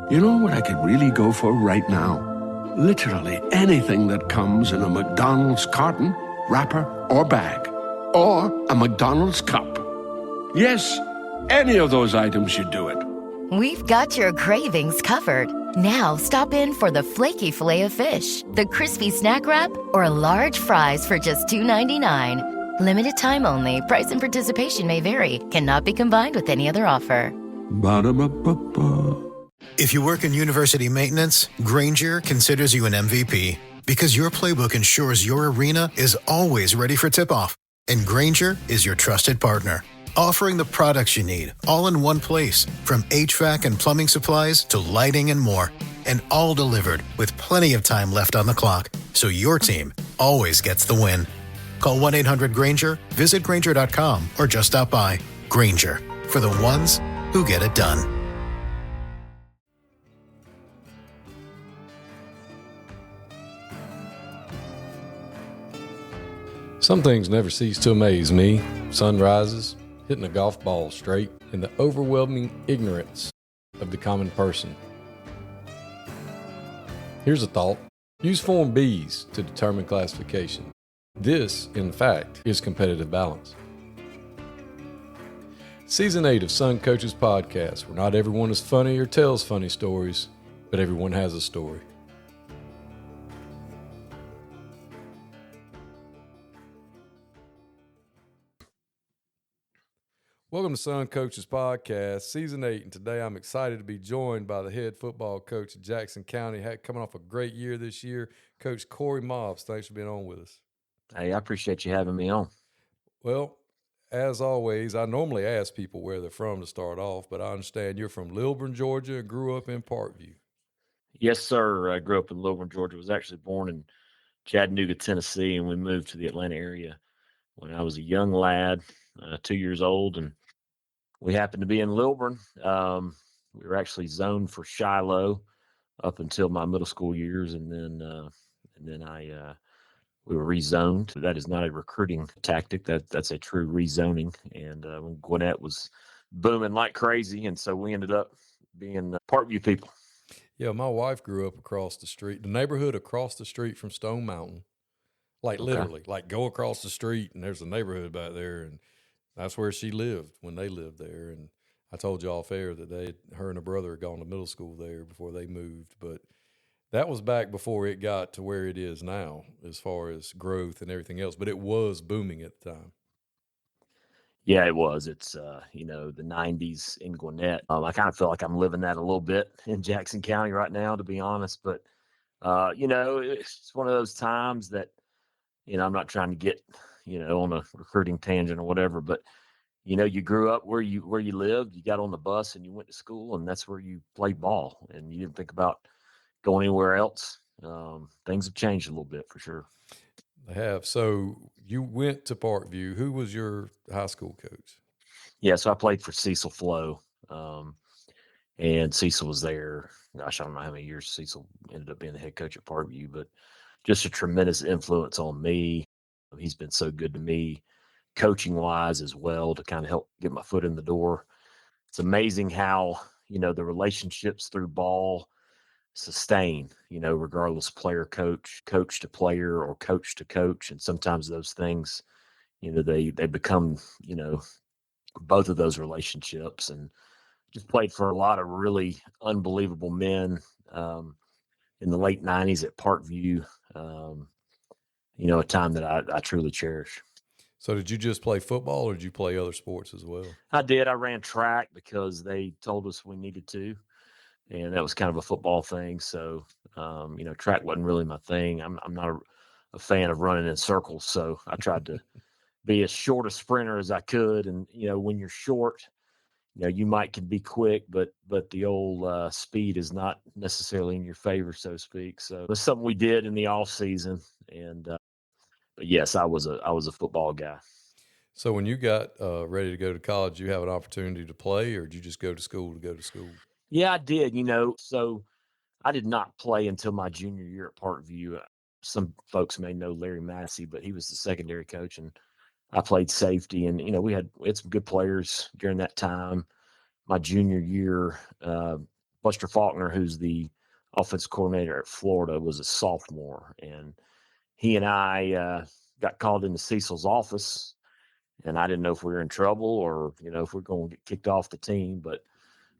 You know what I could really go for right now? Literally anything that comes in a McDonald's carton, wrapper, or bag. Or a McDonald's cup. Yes, any of those items should do it. We've got your cravings covered. Now stop in for the flaky Filet-O-Fish, the crispy snack wrap, or large fries for just $2.99. Limited time only. Price and participation may vary. Cannot be combined with any other offer. Ba-da-ba-ba-ba. If you work in university maintenance, Grainger considers you an MVP because your playbook ensures your arena is always ready for tip-off. And Grainger is your trusted partner, offering the products you need all in one place, from HVAC and plumbing supplies to lighting and more. And all delivered with plenty of time left on the clock, so your team always gets the win. Call 1-800-GRAINGER, visit Grainger.com, or just stop by. Grainger, for the ones who get it done. Some things never cease to amaze me. Sunrises, hitting a golf ball straight, and the overwhelming ignorance of the common person. Here's a thought. Use Form Bs to determine classification. This, in fact, is competitive balance. Season 8 of Sun Coaches Podcast, where not everyone is funny or tells funny stories, but everyone has a story. Welcome to Sun Coaches Podcast, Season 8, and today I'm excited to be joined by the head football coach of Jackson County, coming off a great year this year, Coach Korey. Thanks for being on with us. Hey, I appreciate you having me on. Well, as always, I normally ask people where they're from to start off, but I understand you're from Lilburn, Georgia, and grew up in Parkview. Yes, sir. I grew up in Lilburn, Georgia. Was actually born in Chattanooga, Tennessee, and we moved to the Atlanta area when I was a young lad, 2 years old, and we happened to be in Lilburn. We were actually zoned for Shiloh up until my middle school years, and then we were rezoned. That is not a recruiting tactic. That's a true rezoning. And when Gwinnett was booming like crazy, and so we ended up being Parkview people. Yeah, my wife grew up across the street, the neighborhood across the street from Stone Mountain. Like literally, like go across the street and there's a neighborhood back there, and that's where she lived when they lived there. And I told you off air that her and her brother had gone to middle school there before they moved. But that was back before it got to where it is now as far as growth and everything else. But it was booming at the time. Yeah, it was. It's, the 90s in Gwinnett. I kind of feel like I'm living that a little bit in Jackson County right now, to be honest. But, it's one of those times that, I'm not trying to get, on a recruiting tangent or whatever, but, you grew up where you lived, you got on the bus and you went to school, and that's where you played ball, and you didn't think about going anywhere else. Things have changed a little bit for sure. They have. So you went to Parkview. Who was your high school coach? Yeah, so I played for Cecil Flowe, and Cecil was there. Gosh, I don't know how many years Cecil ended up being the head coach at Parkview, but just a tremendous influence on me. He's been so good to me, coaching wise as well, to kind of help get my foot in the door. It's amazing how, the relationships through ball sustain, regardless player, coach to player, or coach to coach. And sometimes those things, they become, both of those relationships. And just played for a lot of really unbelievable men in the late 90s at Parkview. A time that I truly cherish. So did you just play football, or did you play other sports as well? I did. I ran track because they told us we needed to, and that was kind of a football thing. So, track wasn't really my thing. I'm not a fan of running in circles, so I tried to be as short a sprinter as I could. And, when you're short, you could be quick, but the old speed is not necessarily in your favor, so to speak. So it's something we did in the off season. And, but yes, I was a football guy. So when you got ready to go to college, you have an opportunity to play, or did you just go to school to go to school? Yeah, I did. So I did not play until my junior year at Parkview. Some folks may know Larry Massey, but he was the secondary coach, and I played safety. And we had some good players during that time. My junior year, Buster Faulkner, who's the offensive coordinator at Florida, was a sophomore, and he and I got called into Cecil's office, and I didn't know if we were in trouble or if we're going to get kicked off the team. But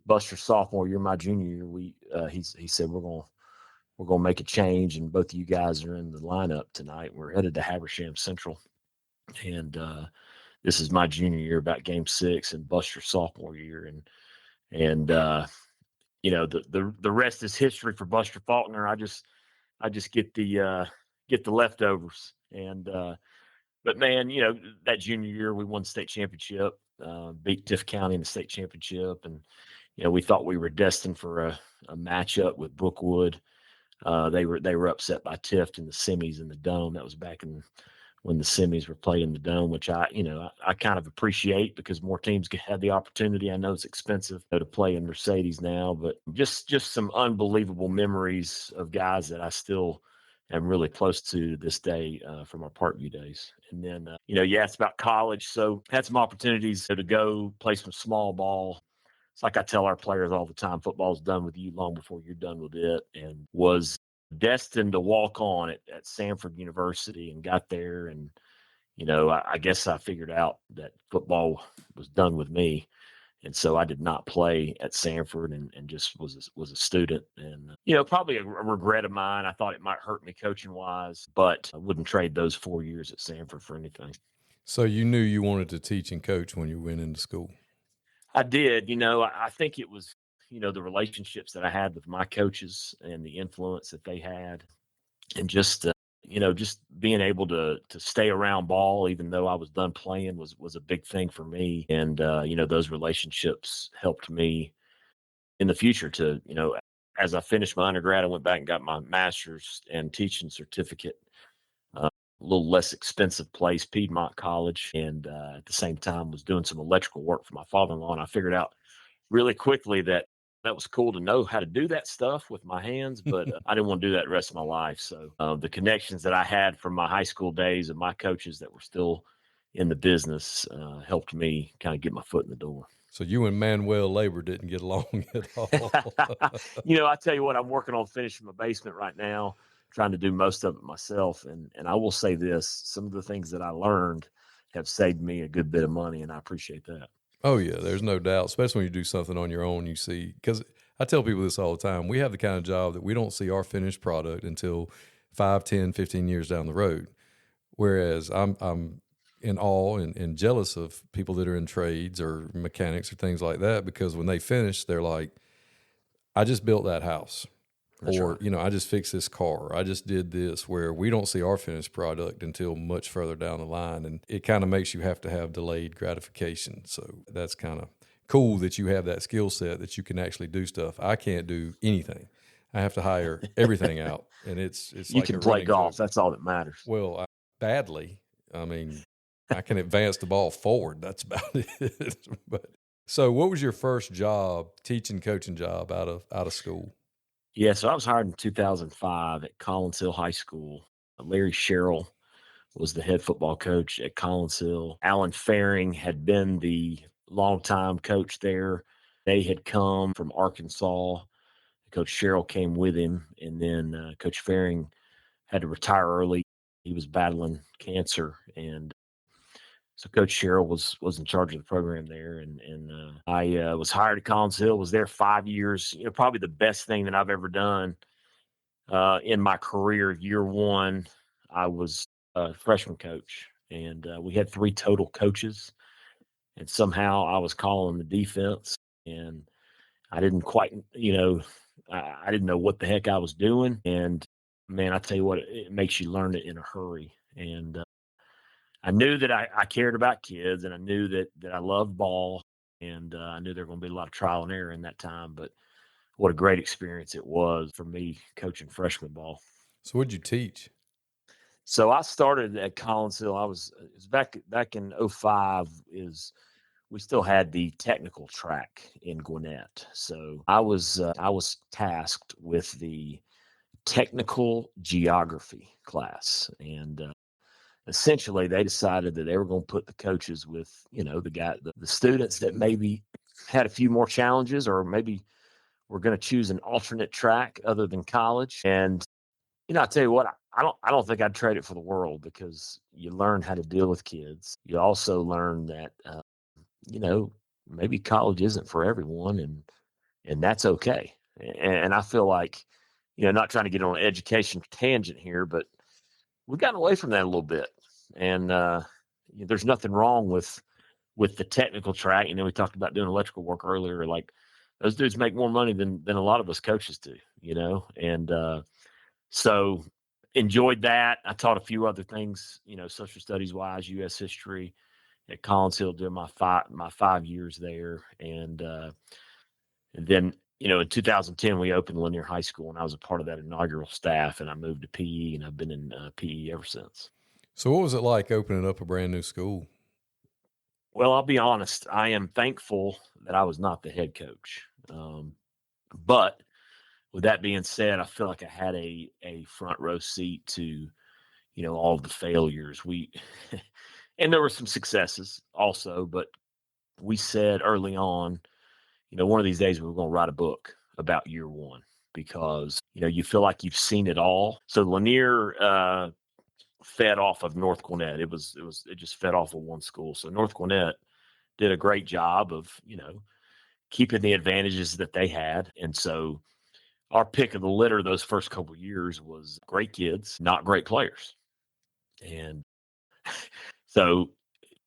Buster sophomore year, my junior year, he said we're going to make a change, and both of you guys are in the lineup tonight. We're headed to Habersham Central, and this is my junior year, about game 6, and Buster's sophomore year, and the rest is history for Buster Faulkner. I just get the leftovers, and but man, that junior year we won the state championship, beat Tift County in the state championship, and we thought we were destined for a matchup with Brookwood. They were upset by Tift in the semis in the Dome. That was back when the semis were played in the Dome, which I kind of appreciate because more teams had the opportunity. I know it's expensive to play in Mercedes now, but just some unbelievable memories of guys that I still am really close to this day from our Parkview days. And then, you asked about college. So had some opportunities to go play some small ball. It's like I tell our players all the time, football's done with you long before you're done with it, and was destined to walk on at Samford University, and got there. And, I guess I figured out that football was done with me. And so I did not play at Samford and just was a student. And, probably a regret of mine. I thought it might hurt me coaching wise, but I wouldn't trade those 4 years at Samford for anything. So you knew you wanted to teach and coach when you went into school? I did. I think it was, the relationships that I had with my coaches and the influence that they had, and just being able to stay around ball, even though I was done playing, was a big thing for me. And, those relationships helped me in the future to, as I finished my undergrad, I went back and got my master's and teaching certificate, a little less expensive place, Piedmont College. And at the same time was doing some electrical work for my father-in-law. And I figured out really quickly that was cool to know how to do that stuff with my hands, but I didn't want to do that the rest of my life. So the connections that I had from my high school days and my coaches that were still in the business helped me kind of get my foot in the door. So you and Manuel Labor didn't get along at all? I tell you what, I'm working on finishing my basement right now, trying to do most of it myself. And I will say this, some of the things that I learned have saved me a good bit of money, and I appreciate that. Oh, yeah, there's no doubt, especially when you do something on your own. You see, because I tell people this all the time, we have the kind of job that we don't see our finished product until 5, 10, 15 years down the road. Whereas I'm in awe and jealous of people that are in trades or mechanics or things like that, because when they finish, they're like, I just built that house. That's or, right. I just fixed this car. I just did this, where we don't see our finished product until much further down the line. And it kind of makes you have to have delayed gratification. So that's kind of cool that you have that skill set that you can actually do stuff. I can't do anything. I have to hire everything out. And it's You like can a play running golf. joke. That's all that matters. Well, badly. I mean, I can advance the ball forward. That's about it. But so what was your first job, teaching, coaching job out of school? Yeah, so I was hired in 2005 at Collins Hill High School. Larry Sherrill was the head football coach at Collins Hill. Alan Faring had been the longtime coach there. They had come from Arkansas. Coach Sherrill came with him, and then Coach Faring had to retire early. He was battling cancer, and so Coach Sherrill was in charge of the program there, and I was hired at Collins Hill. Was there 5 years. Probably the best thing that I've ever done in my career. Year one, I was a freshman coach, and we had 3 total coaches, and somehow I was calling the defense, and I didn't quite, I didn't know what the heck I was doing. And man, I tell you what, it makes you learn it in a hurry. And I knew that I cared about kids, and I knew that I loved ball, and I knew there were going to be a lot of trial and error in that time. But what a great experience it was for me coaching freshman ball. So what'd you teach? So I started at Collins Hill. It was back in 05 is we still had the technical track in Gwinnett. So I was tasked with the technical geography class, and essentially they decided that they were going to put the coaches with the students that maybe had a few more challenges, or maybe were going to choose an alternate track other than college. And, I tell you what, I don't think I'd trade it for the world, because you learn how to deal with kids. You also learn that, maybe college isn't for everyone, and that's okay. And I feel like, not trying to get on an education tangent here, but we've gotten away from that a little bit. And there's nothing wrong with the technical track. We talked about doing electrical work earlier. Like, those dudes make more money than a lot of us coaches do, and so enjoyed that. I taught a few other things, social studies wise, U.S. history at Collins Hill during my 5 years there. And then, in 2010, we opened Lanier High School, and I was a part of that inaugural staff, and I moved to PE, and I've been in PE ever since. So what was it like opening up a brand new school? Well, I'll be honest. I am thankful that I was not the head coach. But with that being said, I feel like I had a front row seat to, all of the failures. And there were some successes also, but we said early on, one of these days we were going to write a book about year one, because, you feel like you've seen it all. So Lanier fed off of North Gwinnett. It just fed off of one school. So North Gwinnett did a great job of, keeping the advantages that they had. And so our pick of the litter those first couple of years was great kids, not great players. And so,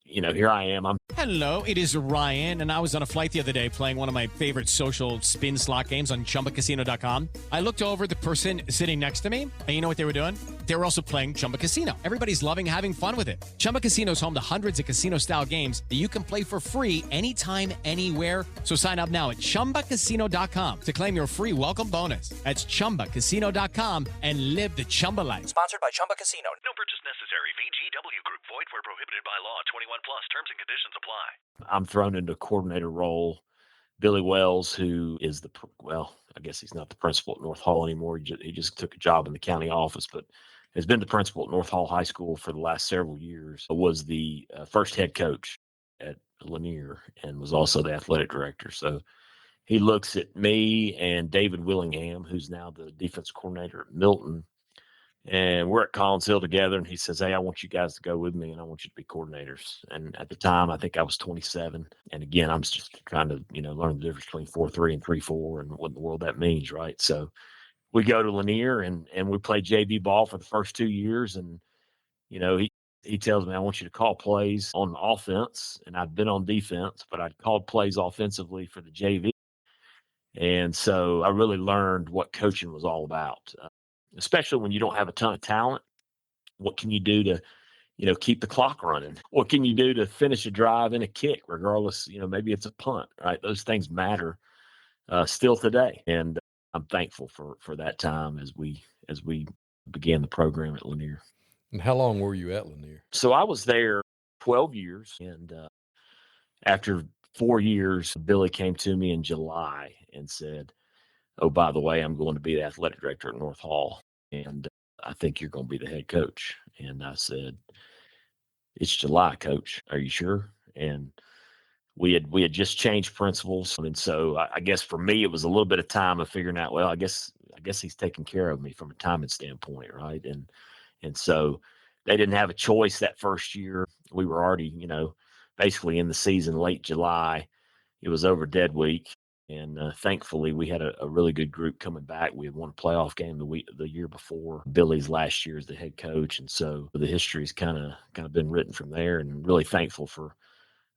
here I am. Hello, it is Ryan, and I was on a flight the other day playing one of my favorite social spin slot games on ChumbaCasino.com. I looked over at the person sitting next to me, and you know what they were doing? They were also playing Chumba Casino. Everybody's loving having fun with it. Chumba Casino is home to hundreds of casino-style games that you can play for free anytime, anywhere. So sign up now at ChumbaCasino.com to claim your free welcome bonus. That's ChumbaCasino.com and live the Chumba life. Sponsored by Chumba Casino. No purchase necessary. VGW Group. Void where prohibited by law. 21 plus. Terms and conditions apply. I'm thrown into a coordinator role. Billy Wells, who is I guess he's not the principal at North Hall anymore. He just took a job in the county office, but has been the principal at North Hall High School for the last several years. Was the first head coach at Lanier and was also the athletic director. So he looks at me and David Willingham, who's now the defense coordinator at Milton, and we're at Collins Hill together, and he says, "Hey, I want you guys to go with me, and I want you to be coordinators." And at the time, I think I was 27. And again, I'm just trying to, learn the difference between 4-3 and 3-4 and what in the world that means, right? So we go to Lanier, and we play JV ball for the first 2 years. And, he tells me, "I want you to call plays on offense." And I've been on defense, but I'd called plays offensively for the JV. And so I really learned what coaching was all about. Especially when you don't have a ton of talent. What can you do to, keep the clock running? What can you do to finish a drive and a kick, regardless, maybe it's a punt, right? Those things matter still today. And I'm thankful for that time as we began the program at Lanier. And how long were you at Lanier? So I was there 12 years. And after 4 years, Billy came to me in July and said, "Oh, by the way, I'm going to be the athletic director at North Hall, and I think you're going to be the head coach." And I said, "It's July, coach. Are you sure?" And we had just changed principals. And so I guess for me, it was a little bit of time of figuring out, well, I guess he's taking care of me from a timing standpoint, right? And so they didn't have a choice that first year. We were already, basically in the season, late July. It was over dead week. And thankfully, we had a really good group coming back. We had won a playoff game the year before Billy's last year as the head coach, and so the history's kind of been written from there. And really thankful for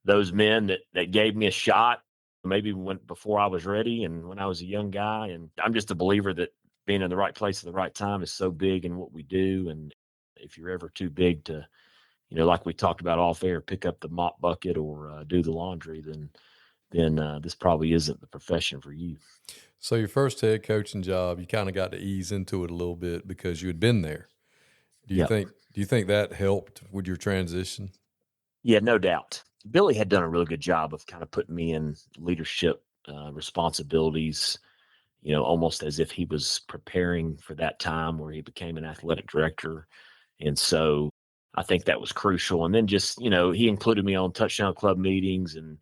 those men that gave me a shot, maybe before I was ready and when I was a young guy. And I'm just a believer that being in the right place at the right time is so big in what we do. And if you're ever too big to, like we talked about off air, pick up the mop bucket or do the laundry, then this probably isn't the profession for you. So your first head coaching job, you kind of got to ease into it a little bit because you had been there. Do you think that helped with your transition? Yeah, no doubt. Billy had done a really good job of kind of putting me in leadership responsibilities, almost as if he was preparing for that time where he became an athletic director. And so I think that was crucial. And then just, he included me on touchdown club meetings and,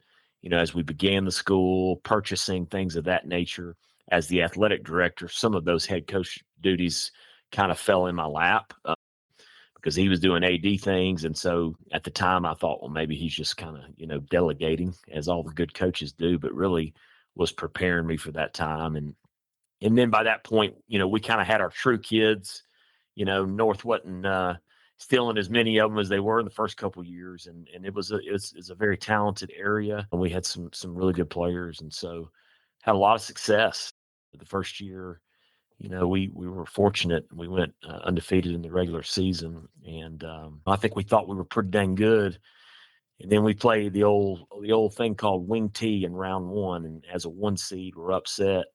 as we began the school, purchasing things of that nature. as the athletic director, some of those head coach duties kind of fell in my lap because he was doing AD things. And so at the time I thought, well, maybe he's just kind of, delegating as all the good coaches do, but really was preparing me for that time. And then by that point, we kind of had our true kids. North wasn't stealing as many of them as they were in the first couple of years, and it was a very talented area, and we had some really good players, and so had a lot of success. The first year, we were fortunate. We went undefeated in the regular season, and I think we thought we were pretty dang good. And then we played the old thing called wing T in round one, and as a 1 seed, we're upset.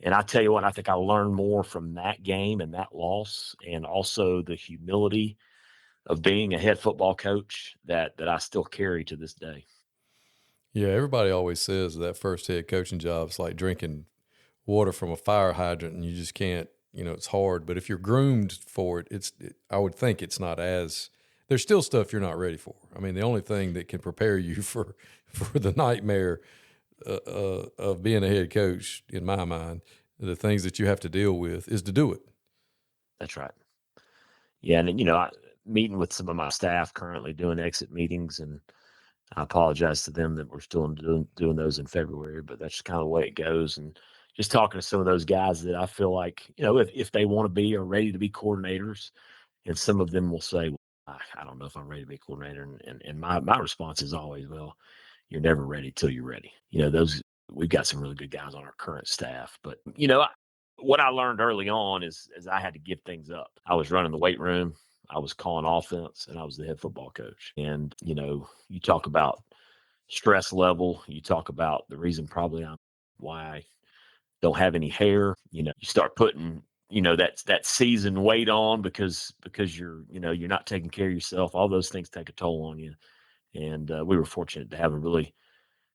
And I tell you what, I think I learned more from that game and that loss, and also the humility of being a head football coach that I still carry to this day. Yeah, everybody always says that first head coaching job is like drinking water from a fire hydrant, and you just can't. It's hard. But if you're groomed for it, I would think it's not as. There's still stuff you're not ready for. I mean, the only thing that can prepare you for the nightmare of being a head coach, in my mind, the things that you have to deal with is to do it. That's right. Yeah, and meeting with some of my staff currently doing exit meetings, and I apologize to them that we're still doing those in February, but that's just kind of the way it goes. And just talking to some of those guys that I feel like, if they want to be or ready to be coordinators, and some of them will say, well, I don't know if I'm ready to be a coordinator. And my response is always, well, you're never ready till you're ready. We've got some really good guys on our current staff, but what I learned early on is I had to give things up. I was running the weight room, I was calling offense, and I was the head football coach. And you talk about stress level, you talk about the reason probably why I don't have any hair. You start putting that season weight on because you're not taking care of yourself. All those things take a toll on you. And we were fortunate to have a really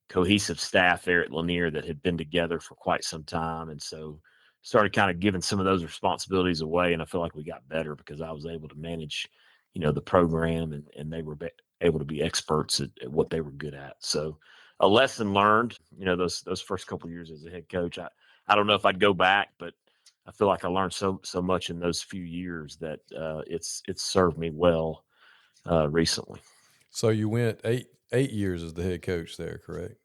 cohesive staff there at Lanier that had been together for quite some time. And so started kind of giving some of those responsibilities away. And I feel like we got better because I was able to manage, the program, and they were able to be experts at what they were good at. So a lesson learned, those first couple of years as a head coach. I don't know if I'd go back, but I feel like I learned so much in those few years that it's served me well recently. So you went eight years as the head coach there, correct?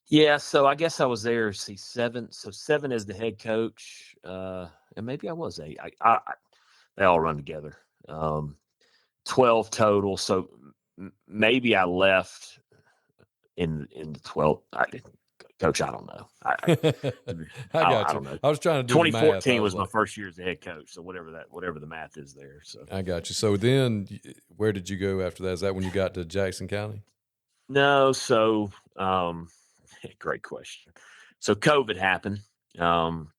Yeah, so I guess I was there. See, 7. So 7 as the head coach, and maybe I was 8. They all run together. 12 total. So maybe I left in the 12th. Coach, I don't know. I got you. don't know. I was trying to do 2014 the math. was my first year as the head coach. So whatever the math is there. So I got you. So then, where did you go after that? Is that when you got to Jackson County? No. So great question. So COVID happened, and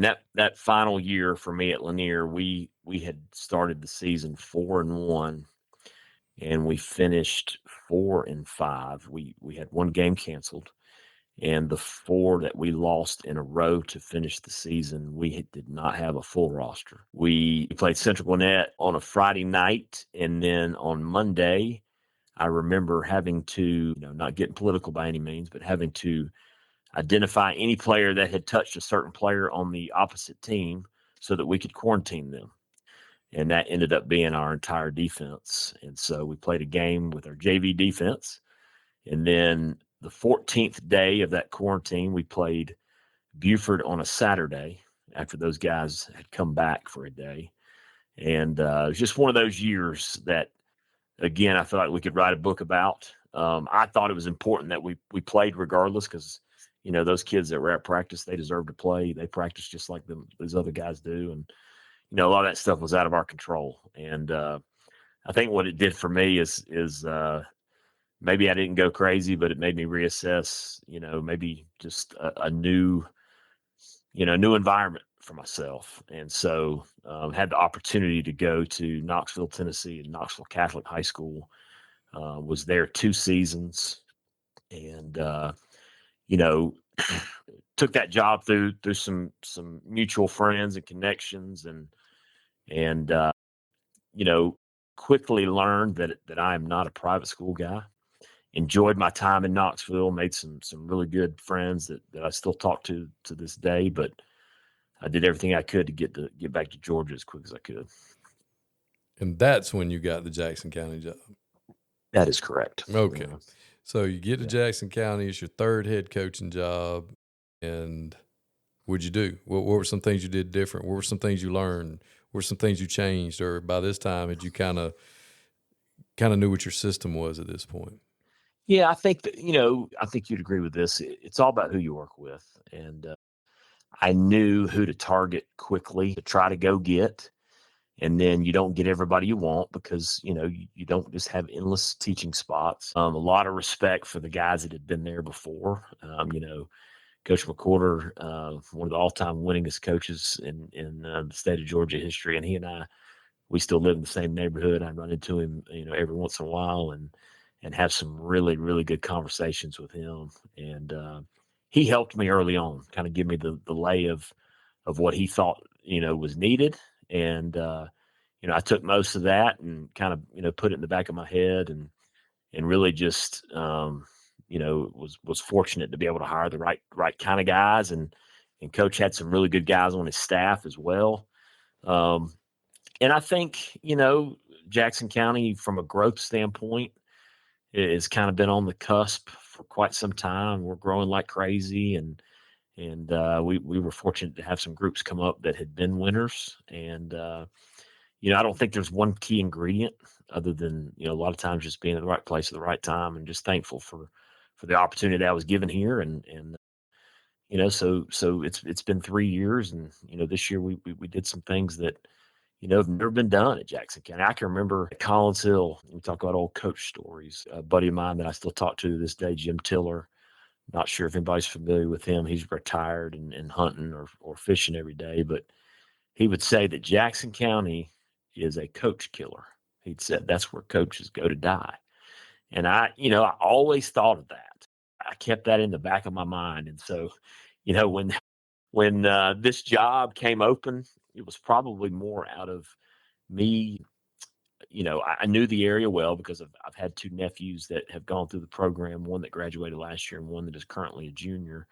that final year for me at Lanier, we had started the season 4-1, and we finished 4-5. We had one game canceled. And the 4 that we lost in a row to finish the season, we did not have a full roster. We played Central Gwinnett on a Friday night, and then on Monday, I remember having to, not getting political by any means, but having to identify any player that had touched a certain player on the opposite team so that we could quarantine them. And that ended up being our entire defense. And so we played a game with our JV defense, and then the 14th day of that quarantine, we played Buford on a Saturday after those guys had come back for a day. And it was just one of those years that, again, I feel like we could write a book about. I thought it was important that we played regardless because, those kids that were at practice, they deserve to play. They practice just like those other guys do. And, a lot of that stuff was out of our control. And I think what it did for me is maybe I didn't go crazy, but it made me reassess, maybe just a new environment for myself. And so had the opportunity to go to Knoxville, Tennessee, and Knoxville Catholic High School. Was there 2 seasons, and took that job through some mutual friends and connections, and quickly learned that I am not a private school guy. enjoyed my time in Knoxville, made some really good friends that I still talk to this day, but I did everything I could to get back to Georgia as quick as I could. And that's when you got the Jackson County job. That is correct. Okay. Yeah. So you get to Jackson County, it's your third head coaching job, and what'd you do? What were some things you did different? What were some things you learned? What were some things you changed? Or by this time, had you kind of knew what your system was at this point? Yeah, I think that, I think you'd agree with this. It's all about who you work with. And I knew who to target quickly to try to go get. And then you don't get everybody you want because, you don't just have endless teaching spots. A lot of respect for the guys that had been there before. Coach McWhorter, one of the all-time winningest coaches in the state of Georgia history. And he and I, we still live in the same neighborhood. I run into him, every once in a while and have some really, really good conversations with him. And he helped me early on, kind of give me the lay of what he thought, was needed. And, I took most of that and kind of, put it in the back of my head and really just, was fortunate to be able to hire the right kind of guys. And Coach had some really good guys on his staff as well. And I think, Jackson County from a growth standpoint has kind of been on the cusp for quite some time. We're growing like crazy. And we were fortunate to have some groups come up that had been winners. And, I don't think there's one key ingredient other than, a lot of times just being in the right place at the right time and just thankful for the opportunity I was given here. And so it's been 3 years and, this year we did some things that, have never been done at Jackson County. I can remember at Collins Hill, we talk about old coach stories. A buddy of mine that I still talk to this day, Jim Tiller, not sure if anybody's familiar with him. He's retired and hunting or fishing every day, but he would say that Jackson County is a coach killer. He'd said that's where coaches go to die. And I always thought of that. I kept that in the back of my mind. And so, when this job came open, it was probably more out of me. I knew the area well because I've had two nephews that have gone through the program, one that graduated last year and one that is currently a junior.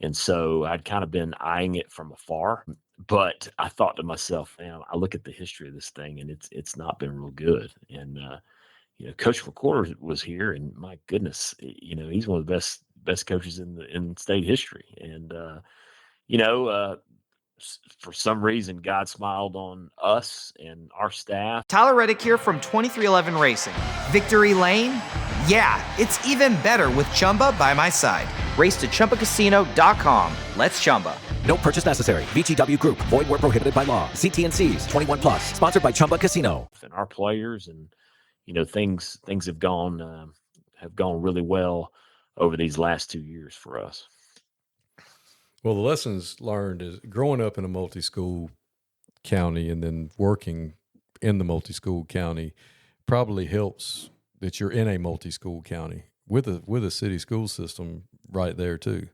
And so I'd kind of been eyeing it from afar, but I thought to myself, man, I look at the history of this thing and it's not been real good. And, Coach McWhorter was here and my goodness, he's one of the best coaches in state history. And, for some reason, God smiled on us and our staff. Tyler Reddick here from 2311 Racing. Victory Lane? Yeah, it's even better with Chumba by my side. Race to ChumbaCasino.com. Let's Chumba. No purchase necessary. VGW Group. Void where prohibited by law. See T&Cs. 21 plus. Sponsored by Chumba Casino. And our players and, things have gone really well over these last 2 years for us. Well, the lessons learned is growing up in a multi-school county and then working in the multi-school county probably helps that you're in a multi-school county with a city school system right there too.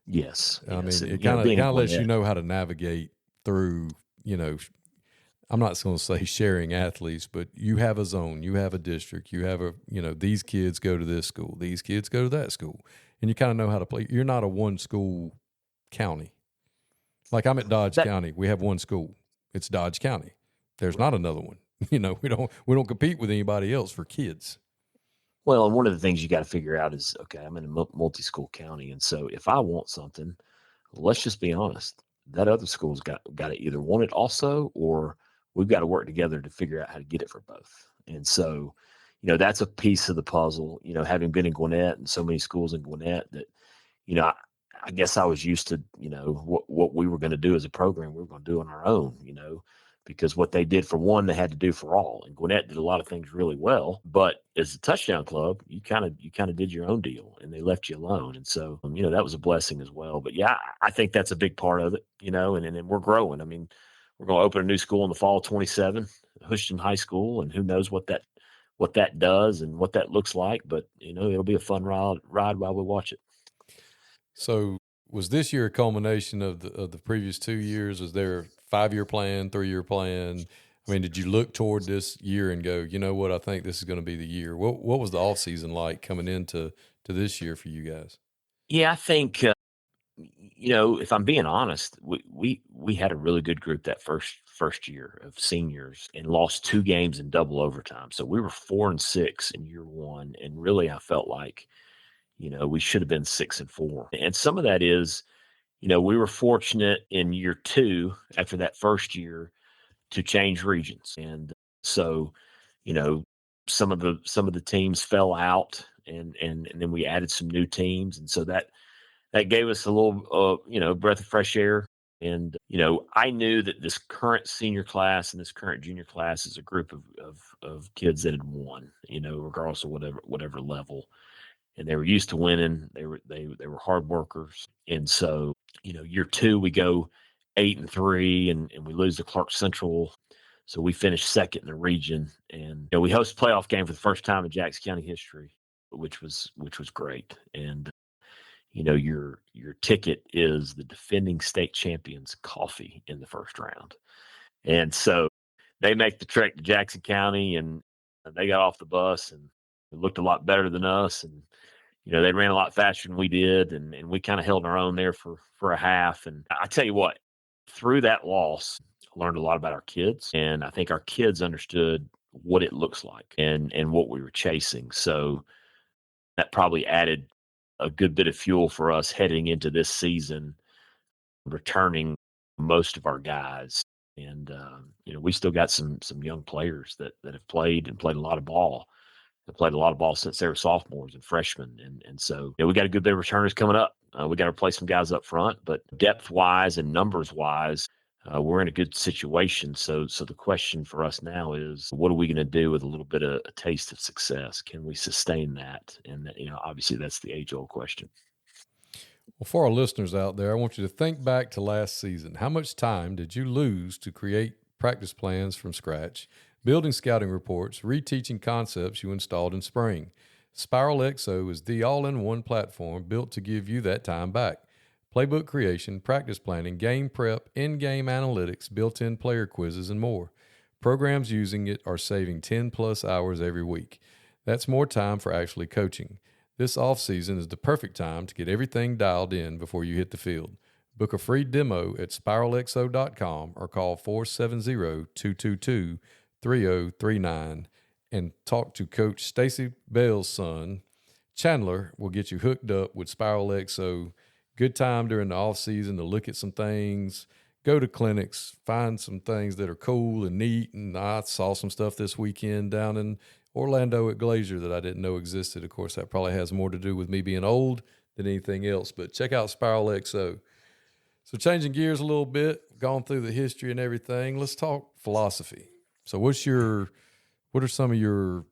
Yes. I mean, it kind of lets you know how to navigate through, I'm not going to say sharing athletes, but you have a zone, you have a district, you have these kids go to this school, these kids go to that school, and you kind of know how to play. You're not a one school county. Like I'm at Dodge County. We have one school. It's Dodge County. There's not another one. We don't compete with anybody else for kids. Well, and one of the things you got to figure out is, okay, I'm in a multi-school county. And so if I want something, let's just be honest, that other school's got to either want it also, or we've got to work together to figure out how to get it for both. And so, that's a piece of the puzzle, having been in Gwinnett and so many schools in Gwinnett that, I guess I was used to, what we were going to do as a program, we were going to do on our own, because what they did for one, they had to do for all. And Gwinnett did a lot of things really well, but as a touchdown club, you kind of did your own deal and they left you alone. And so, that was a blessing as well. But yeah, I think that's a big part of it, and we're growing. I mean, we're going to open a new school in the fall of 27, Houston High School, and who knows what that does and what that looks like. But, it'll be a fun ride while we watch it. So was this year a culmination of the previous 2 years? Was there a 5-year plan, 3-year plan? I mean, did you look toward this year and go, you know what, I think this is going to be the year? What was the off season like coming into this year for you guys? Yeah, I think if I'm being honest, we had a really good group that first year of seniors and lost 2 games in double overtime. So we were 4-6 in year 1, and really I felt like we should have been 6-4. And some of that is, we were fortunate in year 2 after that first year to change regions, and so you know some of the teams fell out, and then we added some new teams, and so that gave us a little, breath of fresh air. And, I knew that this current senior class and this current junior class is a group of kids that had won, regardless of whatever level. And they were used to winning. They were hard workers. And so, year 2, we go 8-3 and we lose to Clark Central. So we finished second in the region. And we host a playoff game for the first time in Jackson County history, which was great. And your ticket is the defending state champions coffee in the first round. And so they make the trek to Jackson County, and they got off the bus and it looked a lot better than us. And, they ran a lot faster than we did. And we kind of held our own there for a half. And I tell you what, through that loss, I learned a lot about our kids. And I think our kids understood what it looks like and what we were chasing. So that probably added a good bit of fuel for us heading into this season, returning most of our guys. And, we still got some young players that have played a lot of ball. They played a lot of ball since they were sophomores and freshmen. And so we got a good bit of returners coming up. We got to replace some guys up front, but depth-wise and numbers-wise, we're in a good situation. So the question for us now is, what are we going to do with a little bit of a taste of success? Can we sustain that? And obviously that's the age-old question. Well, for our listeners out there, I want you to think back to last season. How much time did you lose to create practice plans from scratch, building scouting reports, reteaching concepts you installed in spring? Spiral XO is the all-in-one platform built to give you that time back. Playbook creation, practice planning, game prep, in-game analytics, built-in player quizzes, and more. Programs using it are saving 10-plus hours every week. That's more time for actually coaching. This off-season is the perfect time to get everything dialed in before you hit the field. Book a free demo at spiralxo.com or call 470-222-3039 and talk to Coach Stacy Bell's son. Chandler will get you hooked up with Spiral XO. Good time during the off-season to look at some things, go to clinics, find some things that are cool and neat. And I saw some stuff this weekend down in Orlando at Glacier that I didn't know existed. Of course, that probably has more to do with me being old than anything else, but check out Spiral XO. So changing gears a little bit, gone through the history and everything, let's talk philosophy. So what are some of your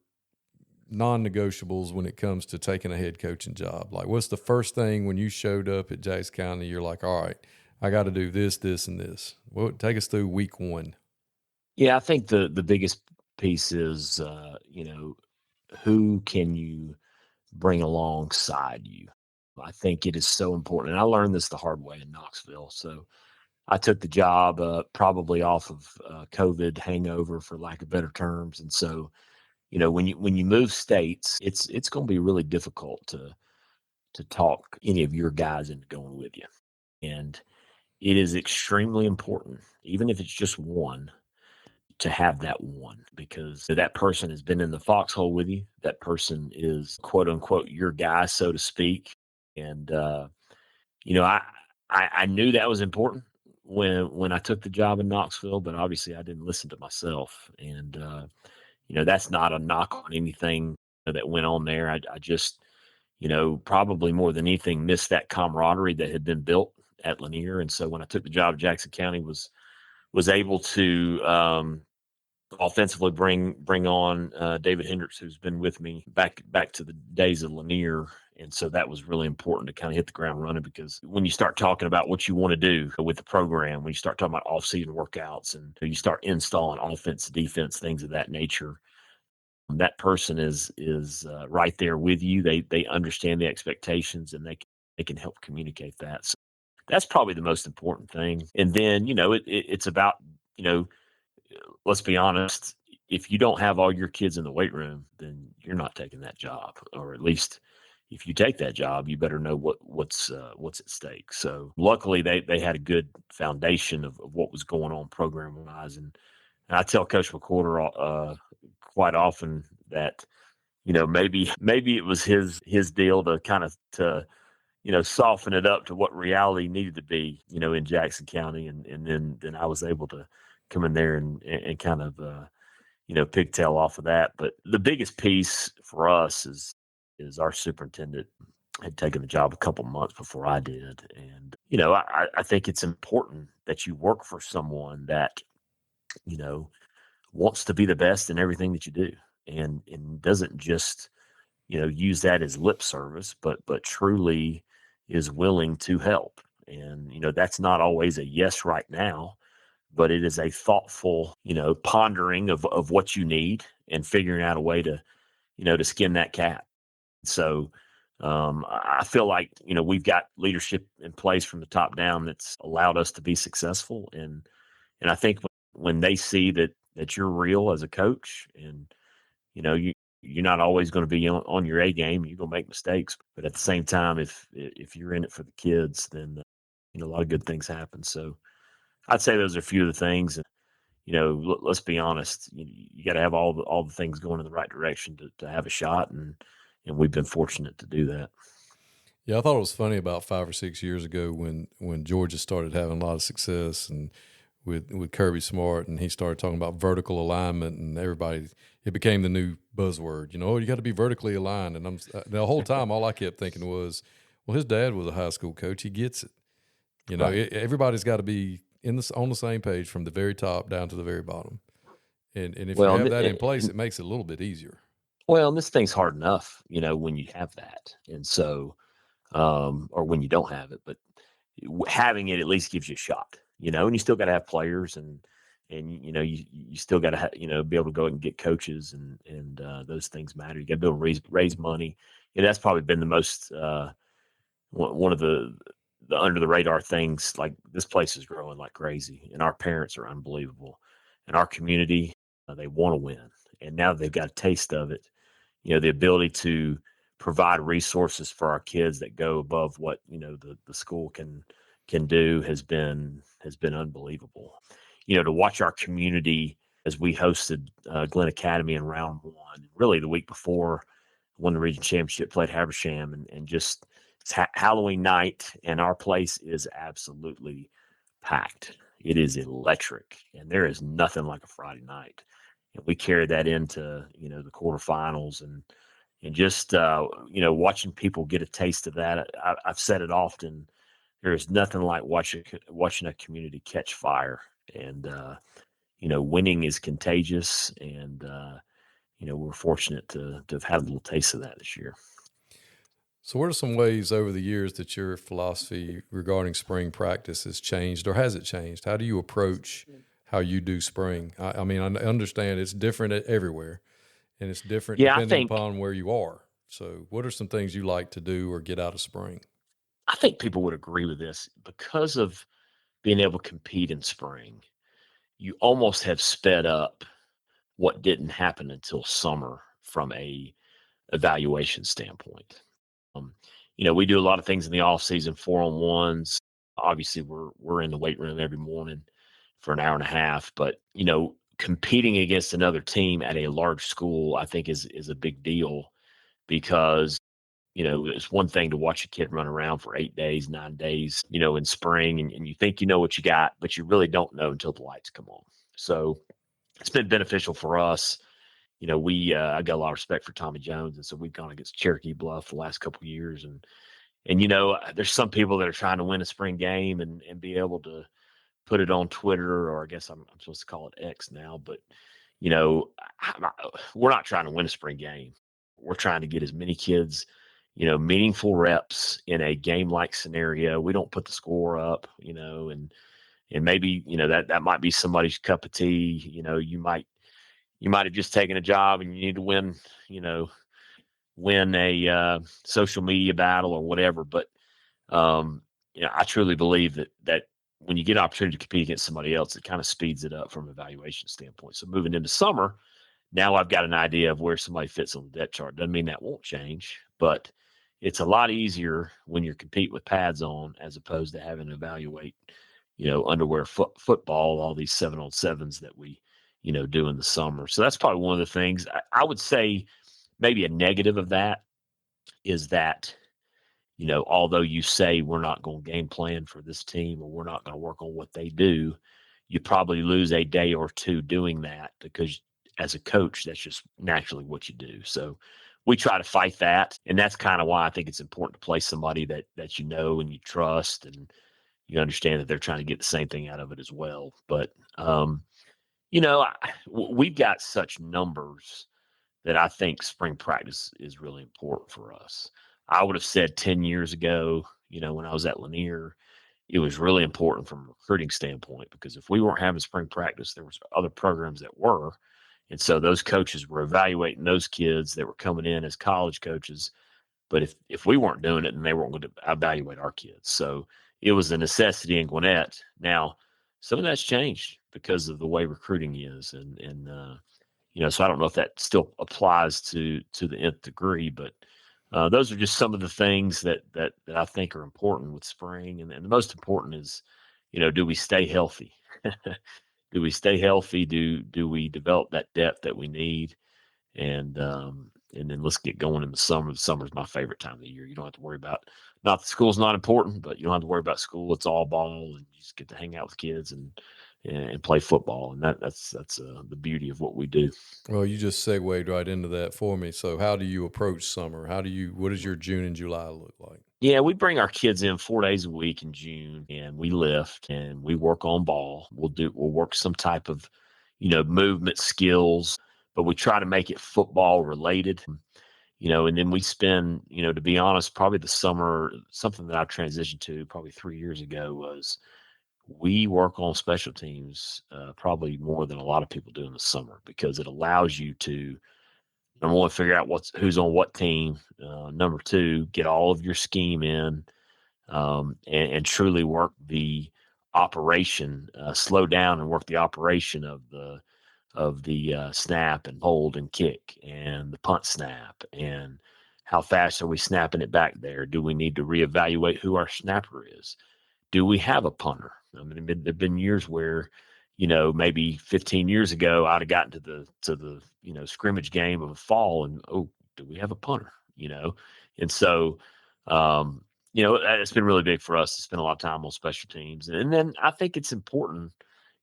non-negotiables when it comes to taking a head coaching job? Like, what's the first thing when you showed up at Jackson County, you're like, all right, I got to do this, this, and this? Well, take us through week 1. Yeah, I think the biggest piece is, who can you bring alongside you? I think it is so important. And I learned this the hard way in Knoxville. So I took the job probably off of COVID hangover, for lack of better terms. And so, when you move states, it's going to be really difficult to talk any of your guys into going with you. And it is extremely important, even if it's just one, to have that one, because that person has been in the foxhole with you. That person is quote unquote your guy, so to speak. And I knew that was important when I took the job in Knoxville, but obviously I didn't listen to myself. And that's not a knock on anything that went on there. I just probably more than anything missed that camaraderie that had been built at Lanier. And so when I took the job at Jackson County, was able to offensively bring on David Hendricks, who's been with me back to the days of Lanier. And so that was really important to kind of hit the ground running, because when you start talking about what you want to do with the program, when you start talking about off-season workouts and you start installing offense, defense, things of that nature, that person is right there with you. They understand the expectations, and they can help communicate that. So that's probably the most important thing. And then, it's about, let's be honest, if you don't have all your kids in the weight room, then you're not taking that job, or at least if you take that job, you better know what's at stake. So luckily they had a good foundation of what was going on program wise. And I tell Coach McWhorter quite often that, maybe it was his deal to kind of soften it up to what reality needed to be, in Jackson County. And then I was able to come in there and kind of, pigtail off of that. But the biggest piece for us is our superintendent had taken the job a couple months before I did. And, I think it's important that you work for someone that, wants to be the best in everything that you do, and doesn't just, use that as lip service, but truly is willing to help. And, that's not always a yes right now, but it is a thoughtful, pondering of what you need and figuring out a way to, to skin that cat. So I feel like, we've got leadership in place from the top down that's allowed us to be successful. And I think when they see that you're real as a coach, and, you're not always going to be on your A game, you're going to make mistakes. But at the same time, if you're in it for the kids, then, a lot of good things happen. So I'd say those are a few of the things. And, let's be honest, you got to have all the things going in the right direction to have a shot. And we've been fortunate to do that. Yeah, I thought it was funny about 5 or 6 years ago when Georgia started having a lot of success and with Kirby Smart, and he started talking about vertical alignment, and it became the new buzzword. You got to be vertically aligned. And the whole time, all I kept thinking was, well, his dad was a high school coach. He gets it. Right. Everybody's got to be on the same page from the very top down to the very bottom. And if you have that in place, it makes it a little bit easier. Well, and this thing's hard enough, when you have that. And so, or when you don't have it, but having it at least gives you a shot, and you still got to have players and you still got to, be able to go and get coaches and those things matter. You got to be able to raise money. That's probably been the most, one of the under the radar things. Like, this place is growing like crazy, and our parents are unbelievable, and our community, they want to win. And now they've got a taste of it, the ability to provide resources for our kids that go above what, the school can do has been unbelievable. To watch our community as we hosted Glen Academy in round one, really the week before, won the region championship, played Habersham, and just it's Halloween night, and our place is absolutely packed. It is electric, and there is nothing like a Friday night. And we carried that into, the quarterfinals, and just, watching people get a taste of that. I've said it often. There is nothing like watching a community catch fire, and, winning is contagious. And, we're fortunate to have had a little taste of that this year. So what are some ways over the years that your philosophy regarding spring practice has changed, or has it changed? How do you approach how you do spring? I mean, I understand it's different everywhere, and it's different depending upon where you are. So what are some things you like to do or get out of spring? I think people would agree with this. Because of being able to compete in spring, you almost have sped up what didn't happen until summer from a evaluation standpoint. We do a lot of things in the off season, 4-on-1s. Obviously, we're in the weight room every morning for an hour and a half, but competing against another team at a large school, I think is a big deal, because it's one thing to watch a kid run around for 8 days, 9 days, in spring, and you think you know what you got, but you really don't know until the lights come on. So it's been beneficial for us. I got a lot of respect for Tommy Jones, and so we've gone against Cherokee Bluff the last couple of years, and there's some people that are trying to win a spring game and be able to put it on Twitter, or I guess I'm supposed to call it X now, but we're not trying to win a spring game. We're trying to get as many kids, meaningful reps in a game-like scenario. We don't put the score up, and maybe, that might be somebody's cup of tea. You might have just taken a job and you need to win a social media battle or whatever. But, I truly believe that when you get an opportunity to compete against somebody else, it kind of speeds it up from an evaluation standpoint. So moving into summer, now I've got an idea of where somebody fits on the depth chart. Doesn't mean that won't change, but it's a lot easier when you're competing with pads on as opposed to having to evaluate, underwear football, all these 7-on-7s that we, do in the summer. So that's probably one of the things I would say. Maybe a negative of that is that, although you say we're not going to game plan for this team or we're not going to work on what they do, you probably lose a day or two doing that because as a coach, that's just naturally what you do. So we try to fight that. And that's kind of why I think it's important to play somebody that and you trust and you understand that they're trying to get the same thing out of it as well. But, we've got such numbers that I think spring practice is really important for us. I would have said 10 years ago, when I was at Lanier, it was really important from a recruiting standpoint because if we weren't having spring practice, there was other programs that were. And so those coaches were evaluating those kids that were coming in as college coaches. But if we weren't doing it, then they weren't going to evaluate our kids. So it was a necessity in Gwinnett. Now, some of that's changed because of the way recruiting is. So I don't know if that still applies to the nth degree, but those are just some of the things that I think are important with spring. And the most important is, do we stay healthy? Do we stay healthy? Do we develop that depth that we need? And then let's get going in the summer. The summer is my favorite time of the year. You don't have to worry about, not that school's not important, but you don't have to worry about school. It's all ball and you just get to hang out with kids and play football. And that's the beauty of what we do. Well, you just segued right into that for me. So how do you approach summer? What does your June and July look like? Yeah, we bring our kids in 4 days a week in June and we lift and we work on ball. We'll work some type of, movement skills, but we try to make it football related, and then we spend, to be honest, probably the summer, something that I've transitioned to probably 3 years ago was we work on special teams probably more than a lot of people do in the summer because it allows you to, number one, figure out who's on what team. Number two, get all of your scheme in and truly work the operation, slow down and work the operation of the snap and hold and kick and the punt snap and how fast are we snapping it back there? Do we need to reevaluate who our snapper is? Do we have a punter? I mean, there've been years where, maybe 15 years ago, I'd have gotten to the scrimmage game of a fall and, do we have a punter? And so, it's been really big for us to spend a lot of time on special teams. And then I think it's important,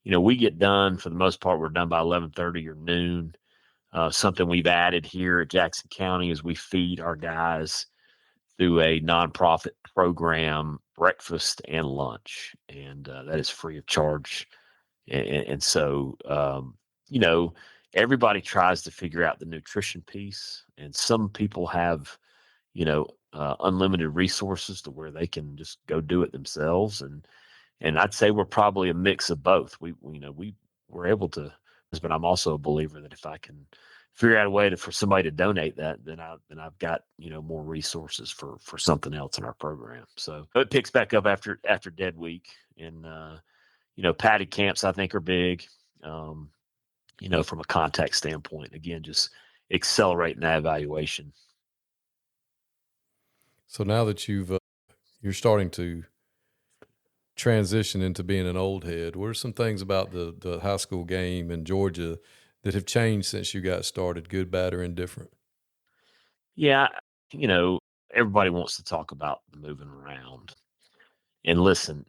we get done for the most part, we're done by 11:30 or noon. Something we've added here at Jackson County is we feed our guys through a nonprofit program, breakfast and lunch, and that is free of charge. And so, everybody tries to figure out the nutrition piece, and some people have, unlimited resources to where they can just go do it themselves. And I'd say we're probably a mix of both. We're able to, but I'm also a believer that if I can figure out a way for somebody to donate that, then I've got, more resources for something else in our program. So it picks back up after dead week. And, padded camps I think are big, from a contact standpoint, again, just accelerating that evaluation. So now that you're starting to transition into being an old head, what are some things about the high school game in Georgia that have changed since you got started, good, bad, or indifferent? Yeah, everybody wants to talk about the moving around. And listen,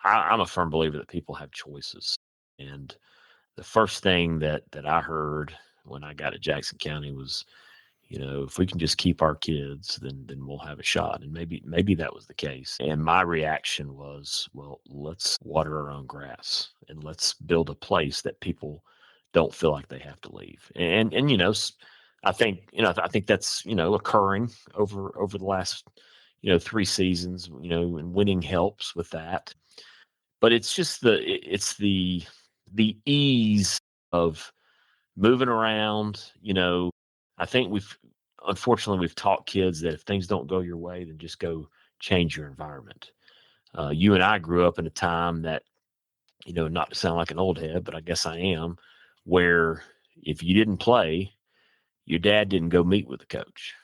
I'm a firm believer that people have choices. And the first thing that I heard when I got to Jackson County was, if we can just keep our kids, then we'll have a shot. And maybe that was the case. And my reaction was, well, let's water our own grass and let's build a place that people don't feel like they have to leave. And I think that's occurring over the last 3 seasons. And winning helps with that. But it's just the ease of moving around. I think unfortunately we've taught kids that if things don't go your way, then just go change your environment. You and I grew up in a time that, not to sound like an old head, but I guess I am, where if you didn't play, your dad didn't go meet with the coach.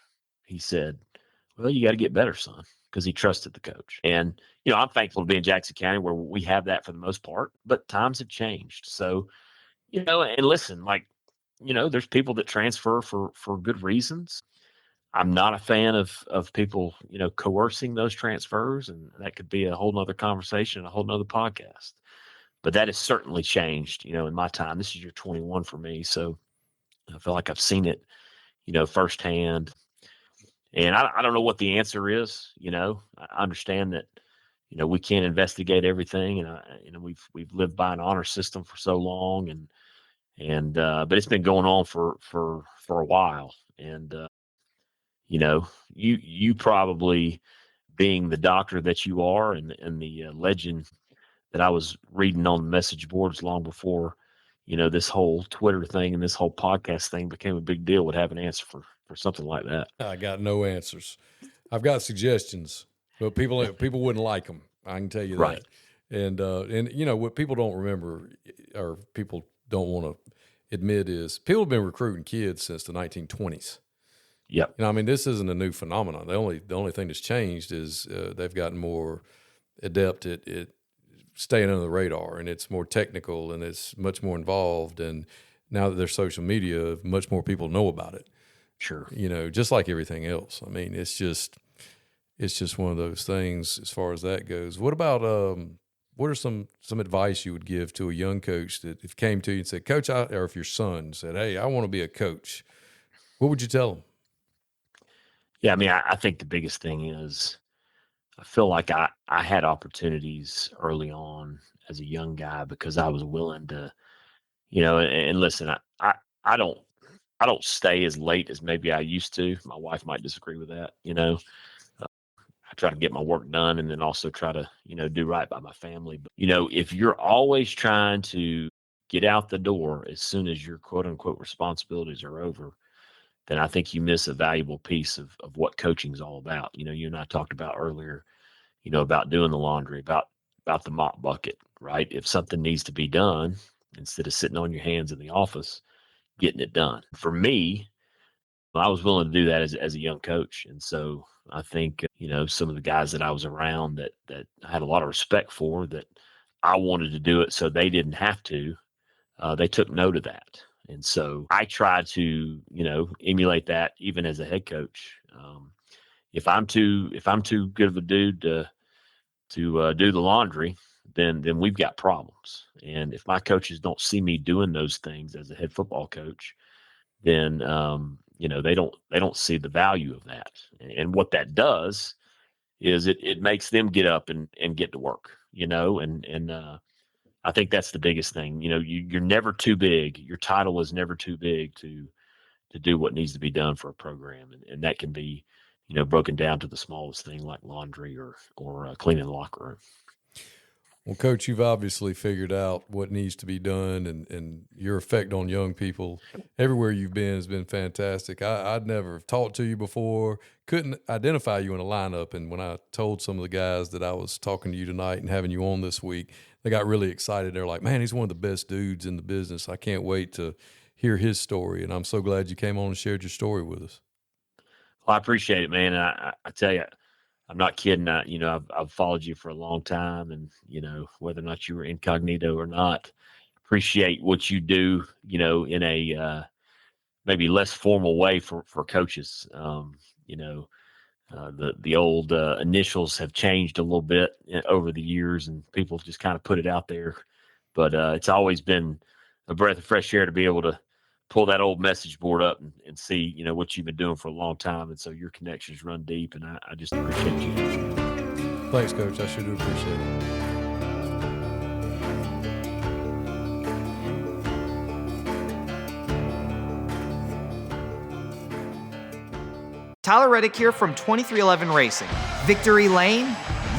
He said, well, you got to get better, son, because he trusted the coach. And, I'm thankful to be in Jackson County where we have that for the most part, but times have changed. So, and listen, there's people that transfer for good reasons. I'm not a fan of people, coercing those transfers, and that could be a whole nother conversation, a whole nother podcast. But that has certainly changed, in my time. This is year 21 for me, so I feel like I've seen it, firsthand. And I don't know what the answer is. I understand that, we can't investigate everything, and we've lived by an honor system for so long, but it's been going on for a while, and you probably, being the doctor that you are, and the legend that I was reading on the message boards long before, this whole Twitter thing and this whole podcast thing became a big deal, would have an answer for something like that. I got no answers. I've got suggestions, but people wouldn't like them. I can tell you right. that. And what people don't remember, or people don't want to admit, is people have been recruiting kids since the 1920s. Yep. This isn't a new phenomenon. The only thing that's changed is they've gotten more adept at staying under the radar, and it's more technical, and it's much more involved. And now that there's social media, much more people know about it. Sure. Just like everything else. It's just one of those things as far as that goes. What about what are some advice you would give to a young coach that if came to you and said, Coach, or if your son said, hey, I want to be a coach, what would you tell him? Yeah, I think the biggest thing is I feel like I had opportunities early on as a young guy because I was willing to, and listen, I don't stay as late as maybe I used to. My wife might disagree with that, I try to get my work done and then also try to, do right by my family. But, if you're always trying to get out the door as soon as your quote unquote responsibilities are over, then I think you miss a valuable piece of what coaching is all about. You and I talked about earlier, about doing the laundry, about the mop bucket, right? If something needs to be done, instead of sitting on your hands in the office, getting it done. For me, I was willing to do that as a young coach. And so I think, some of the guys that I was around that I had a lot of respect for, that I wanted to do it so they didn't have to, they took note of that. And so I try to, emulate that even as a head coach. If I'm too good of a dude to do the laundry, then we've got problems. And if my coaches don't see me doing those things as a head football coach, then they don't see the value of that. And what that does is it makes them get up and get to work. I think that's the biggest thing. You're never too big. Your title is never too big to do what needs to be done for a program, and that can be, broken down to the smallest thing like laundry or cleaning the locker room. Well, Coach, you've obviously figured out what needs to be done, and your effect on young people everywhere you've been has been fantastic. I'd never talked to you before, couldn't identify you in a lineup, and when I told some of the guys that I was talking to you tonight and having you on this week, they got really excited. They're like, man, he's one of the best dudes in the business. I can't wait to hear his story, and I'm so glad you came on and shared your story with us. Well, I appreciate it, man. And I tell you, I'm not kidding. I've followed you for a long time, and, whether or not you were incognito or not, appreciate what you do, in a maybe less formal way for coaches. The old initials have changed a little bit over the years, and people just kind of put it out there. But it's always been a breath of fresh air to be able to pull that old message board up and see, what you've been doing for a long time. And so your connections run deep, and I just appreciate you. Thanks, Coach. I sure do appreciate it. Tyler Reddick here from 2311 Racing. Victory Lane?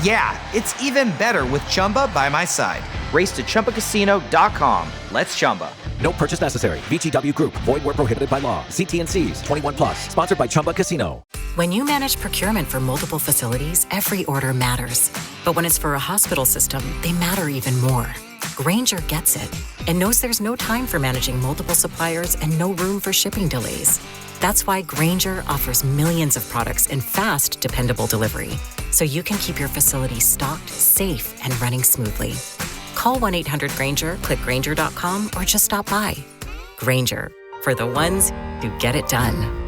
Yeah, it's even better with Chumba by my side. Race to ChumbaCasino.com. Let's Chumba. No purchase necessary. VGW Group. Void where prohibited by law. See T&Cs. 21+. Sponsored by Chumba Casino. When you manage procurement for multiple facilities, every order matters. But when it's for a hospital system, they matter even more. Grainger gets it and knows there's no time for managing multiple suppliers and no room for shipping delays. That's why Grainger offers millions of products in fast, dependable delivery, so you can keep your facility stocked, safe, and running smoothly. Call 1-800-GRAINGER, click Grainger.com, or just stop by. Grainger, for the ones who get it done.